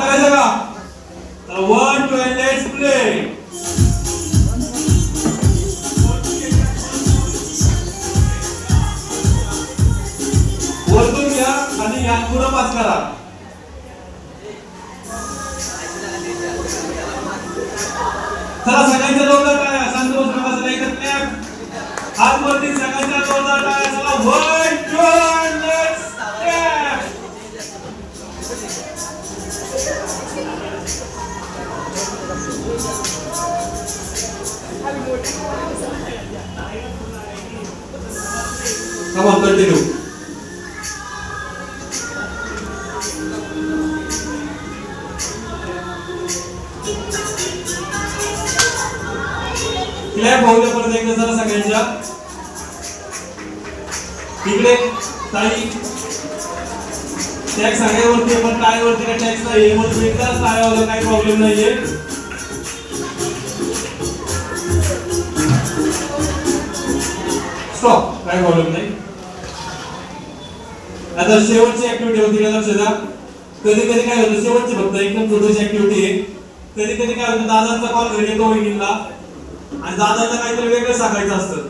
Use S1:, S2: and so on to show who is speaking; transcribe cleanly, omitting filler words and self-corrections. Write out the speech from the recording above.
S1: करायचं का? तर 1 2 and let's play. वरतून घ्या आणि ह्या पुढे पास करा. चला सगळ्यांच्या जोरदार टाळ्या. शांत बसून नका सगळे एकत्र या. हात वरती सगळ्यांच्या जोरदार टाळ्या. चला 1 2 and let's clap. Come on, continue. Clap होऊ द्या परत एकदा जरा सगळ्यांच्या. इकडे ताई टॅक्स सगळ्यावरती पण टाळ्यावरती काय टॅक्स नाही आहे. मग एकदाच टाळ्यावर काही प्रॉब्लेम नाहीये. स्टॉप. काय प्रॉब्लेम नाही. आता शेवटची ऍक्टिव्हिटी होती का लक्ष द्या. कधी कधी काय होतं शेवटची फक्त एकदम छोटीशी ऍक्टिव्हिटी आहे. कधी कधी काय होतं दादांचा कॉल घरी येतो वहिनीला आणि दादांना काहीतरी वेगळं सांगायचं असतं.